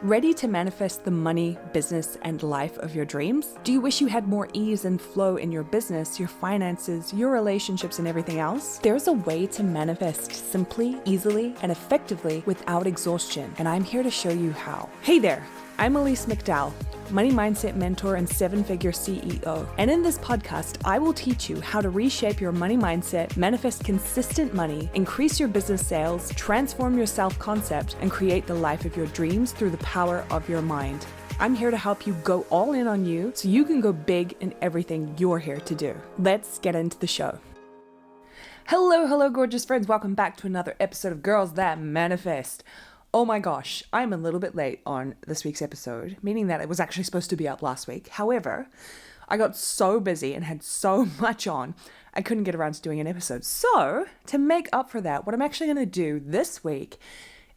Ready to manifest the money, business, and life of your dreams? Do you wish you had more ease and flow in your business, your finances, your relationships, and everything else? There's a way to manifest simply, easily, and effectively without exhaustion, and I'm here to show you how. Hey there, I'm Elise McDowell, money mindset mentor and seven-figure CEO. And in this podcast, I will teach you how to reshape your money mindset, manifest consistent money, increase your business sales, transform your self-concept, and create the life of your dreams through the power of your mind. I'm here to help you go all in on you so you can go big in everything you're here to do. Let's get into the show. Hello, gorgeous friends. Welcome back to another episode of Girls That Manifest. Oh my gosh, I'm a little bit late on this week's episode, meaning that it was actually supposed to be up last week. However, I got so busy and had so much on, I couldn't get around to doing an episode. So, to make up for that, what I'm actually going to do this week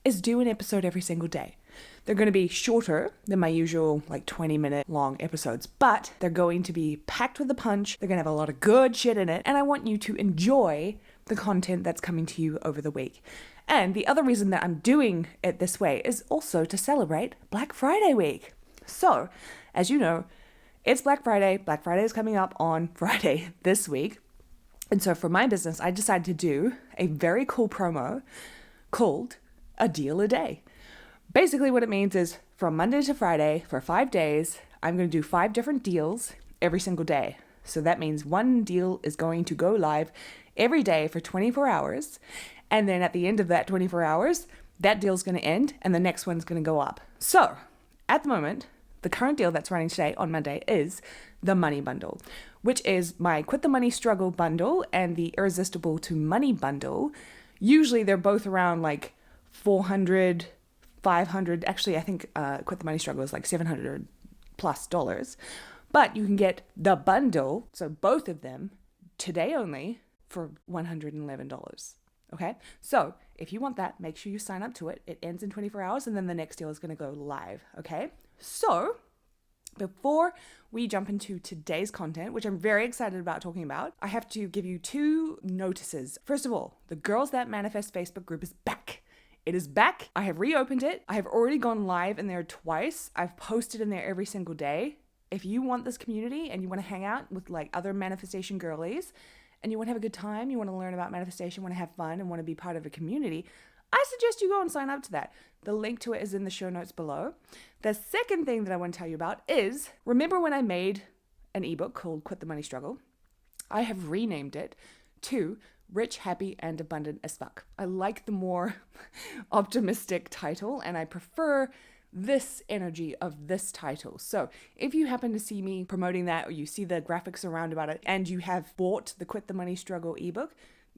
is do an episode every single day. They're going to be shorter than my usual 20-minute long episodes, but they're going to be packed with a punch. They're going to have a lot of good shit in it, and I want you to enjoy the content that's coming to you over the week. And the other reason that I'm doing it this way is also to celebrate Black Friday week. So, as you know, it's Black Friday. Black Friday is coming up on Friday this week. And so for my business, I decided to do a very cool promo called A Deal a Day. Basically what it means is from Monday to Friday for 5 days, I'm going to do 5 different deals every single day. So that means one deal is going to go live every day for 24 hours. And then at the end of that 24 hours, that deal's going to end and the next one's going to go up. So at the moment, the current deal that's running today on Monday is the Money Bundle, which is my Quit the Money Struggle bundle and the Irresistible to Money bundle. Usually they're both around $400, $500. Actually, I think Quit the Money Struggle is $700 plus dollars. But you can get the bundle, so both of them, today only for $111. Okay, so if you want that, make sure you sign up to it. It ends in 24 hours and then the next deal is going to go live. Okay, so before we jump into today's content, which I'm very excited about talking about, I have to give you 2 notices. First of all, the Girls That Manifest Facebook group is back. It is back. I have reopened it. I have already gone live in there twice. I've posted in there every single day. If you want this community and you want to hang out with other manifestation girlies, and you want to have a good time, you want to learn about manifestation, want to have fun, and want to be part of a community, I suggest you go and sign up to that. The link to it is in the show notes below. The second thing that I want to tell you about is, remember when I made an ebook called Quit the Money Struggle? I have renamed it to Rich, Happy, and Abundant as Fuck. I like the more optimistic title, and I prefer this energy of this title. So if you happen to see me promoting that, or you see the graphics around about it, and you have bought the Quit the Money Struggle ebook,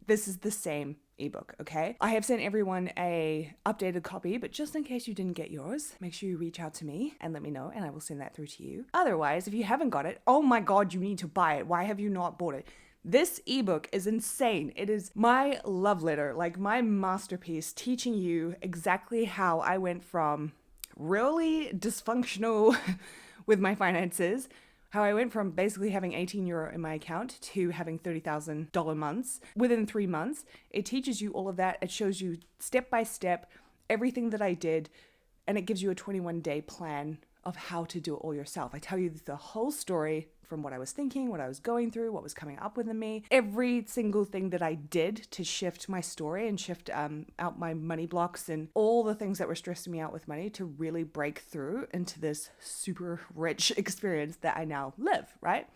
this is the same ebook, okay? I have sent everyone a updated copy, but just in case you didn't get yours, make sure you reach out to me and let me know, and I will send that through to you. Otherwise, if you haven't got it, oh my God, you need to buy it. Why have you not bought it? This ebook is insane. It is my love letter, my masterpiece, teaching you exactly how I went from really dysfunctional with my finances, how I went from basically having €18 in my account to having $30,000 months within 3 months. It teaches you all of that. It shows you step by step everything that I did, and it gives you a 21-day plan of how to do it all yourself. I tell you the whole story from what I was thinking, what I was going through, what was coming up within me, every single thing that I did to shift my story and shift out my money blocks and all the things that were stressing me out with money to really break through into this super rich experience that I now live, right?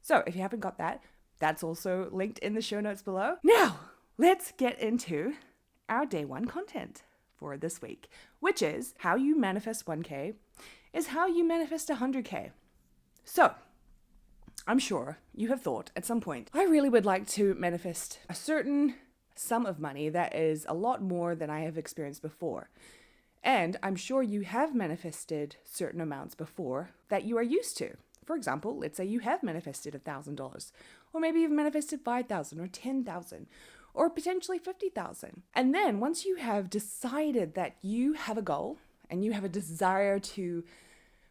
So if you haven't got that, that's also linked in the show notes below. Now, let's get into our day 1 content for this week, which is how you manifest 1K is how you manifest 100K. So, I'm sure you have thought at some point, I really would like to manifest a certain sum of money that is a lot more than I have experienced before. And I'm sure you have manifested certain amounts before that you are used to. For example, let's say you have manifested $1,000, or maybe you've manifested 5,000 or 10,000, or potentially 50,000. And then once you have decided that you have a goal and you have a desire to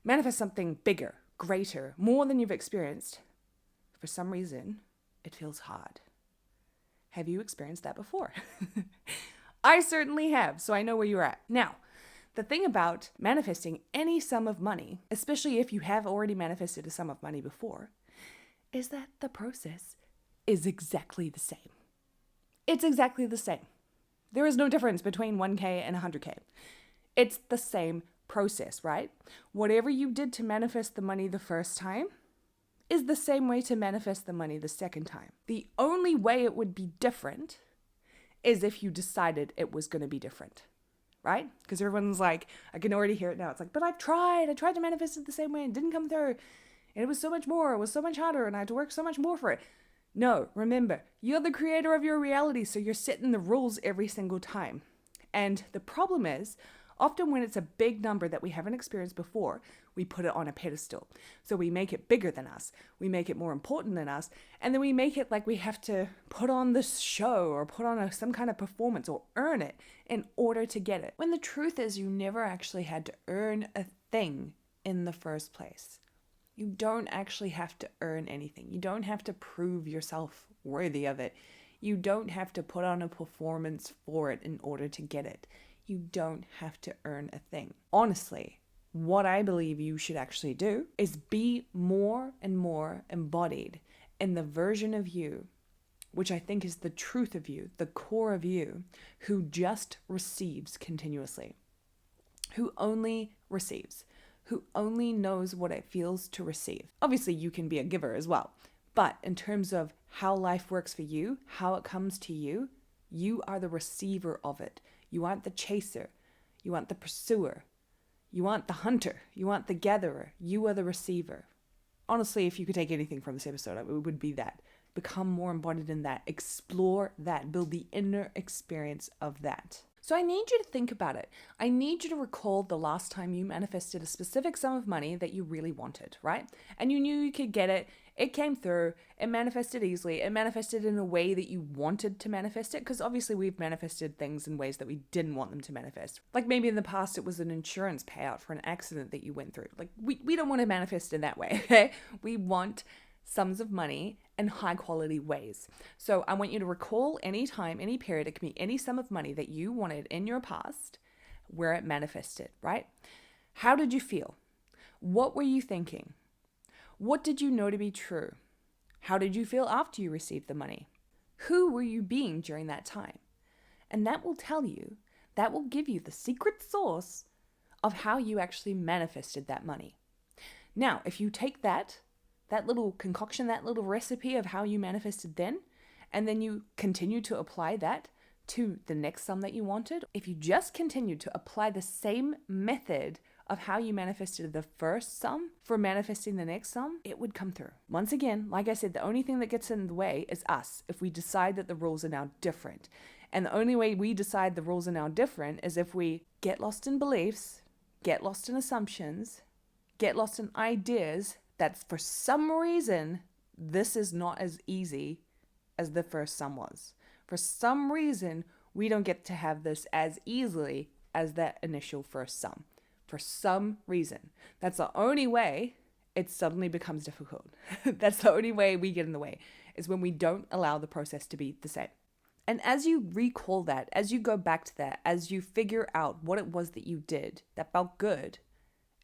manifest something bigger, greater, more than you've experienced, for some reason, it feels hard. Have you experienced that before? I certainly have, so I know where you're at. Now, The thing about manifesting any sum of money, especially if you have already manifested a sum of money before, is that the process is exactly the same. It's exactly the same. There is no difference between 1K and 100K. It's the same process, right? Whatever you did to manifest the money the first time is the same way to manifest the money the second time. The only way it would be different is if you decided it was going to be different, right? Because everyone's like, I can already hear it now. It's like, but I tried to manifest it the same way and it didn't come through. And it was so much more, it was so much harder, and I had to work so much more for it. No, remember, you're the creator of your reality, so you're setting the rules every single time. And the problem is, often when it's a big number that we haven't experienced before, we put it on a pedestal. So we make it bigger than us, we make it more important than us, and then we make it like we have to put on this show or put on some kind of performance or earn it in order to get it. When the truth is, you never actually had to earn a thing in the first place. You don't actually have to earn anything. You don't have to prove yourself worthy of it. You don't have to put on a performance for it in order to get it. You don't have to earn a thing. Honestly, what I believe you should actually do is be more and more embodied in the version of you, which I think is the truth of you, the core of you, who just receives continuously, who only receives, who only knows what it feels to receive. Obviously, you can be a giver as well, but in terms of how life works for you, how it comes to you, you are the receiver of it. You aren't the chaser. You aren't the pursuer. You aren't the hunter. You aren't the gatherer. You are the receiver. Honestly, if you could take anything from this episode, it would be that. Become more embodied in that. Explore that. Build the inner experience of that. So I need you to think about it. I need you to recall the last time you manifested a specific sum of money that you really wanted, right? And you knew you could get it. It came through. It manifested easily. It manifested in a way that you wanted to manifest it, because obviously we've manifested things in ways that we didn't want them to manifest. Like maybe in the past it was an insurance payout for an accident that you went through. Like we don't want to manifest in that way, okay? We want sums of money in high quality ways. So I want you to recall any time, any period, it can be any sum of money that you wanted in your past where it manifested, right? How did you feel? What were you thinking? What did you know to be true? How did you feel after you received the money? Who were you being during that time? And that will tell you, that will give you the secret sauce of how you actually manifested that money. Now, if you take that little concoction, that little recipe of how you manifested then, and then you continue to apply that to the next sum that you wanted, if you just continue to apply the same method of how you manifested the first sum for manifesting the next sum, it would come through. Once again, like I said, the only thing that gets in the way is us, if we decide that the rules are now different. And the only way we decide the rules are now different is if we get lost in beliefs, get lost in assumptions, get lost in ideas that for some reason, this is not as easy as the first sum was. For some reason, we don't get to have this as easily as that initial first sum. For some reason. That's the only way it suddenly becomes difficult. That's the only way we get in the way, is when we don't allow the process to be the same. And as you recall that, as you go back to that, as you figure out what it was that you did that felt good,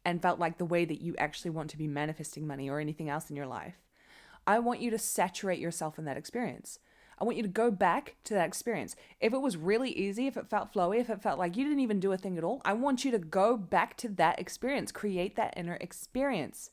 and felt like the way that you actually want to be manifesting money or anything else in your life, I want you to saturate yourself in that experience. I want you to go back to that experience. If it was really easy, if it felt flowy, if it felt like you didn't even do a thing at all, I want you to go back to that experience. Create that inner experience.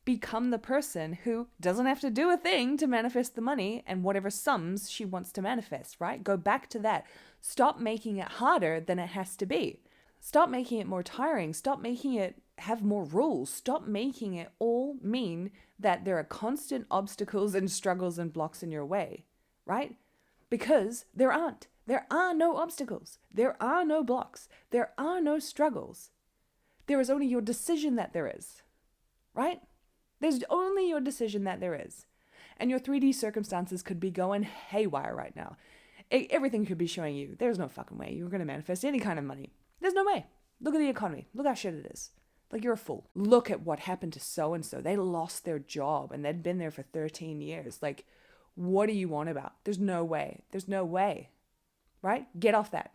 Become the person who doesn't have to do a thing to manifest the money and whatever sums she wants to manifest, right? Go back to that. Stop making it harder than it has to be. Stop making it more tiring. Stop making it have more rules. Stop making it all mean that there are constant obstacles and struggles and blocks in your way, right? Because there aren't. There are no obstacles. There are no blocks. There are no struggles. There is only your decision that there is, right? There's only your decision that there is. And your 3D circumstances could be going haywire right now. Everything could be showing you there's no fucking way you're going to manifest any kind of money. There's no way. Look at the economy. Look how shit it is. Like, you're a fool. Look at what happened to so-and-so. They lost their job and they'd been there for 13 years. Like, what do you want about? There's no way. There's no way. Right? Get off that.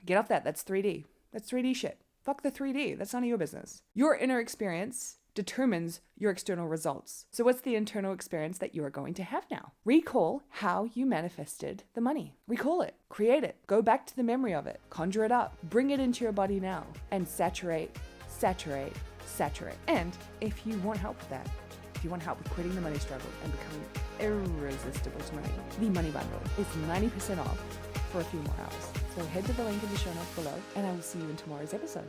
Get off that. That's 3D. That's 3D shit. Fuck the 3D. That's none of your business. Your inner experience determines your external results. So what's the internal experience that you are going to have now? Recall how you manifested the money. Recall it. Create it. Go back to the memory of it. Conjure it up. Bring it into your body now. And saturate, saturate, saturate. And if you want help with that, if you want help with quitting the money struggle and becoming irresistible to money, the Money Bundle is 90% off for a few more hours. So head to the link in the show notes below, and I will see you in tomorrow's episode.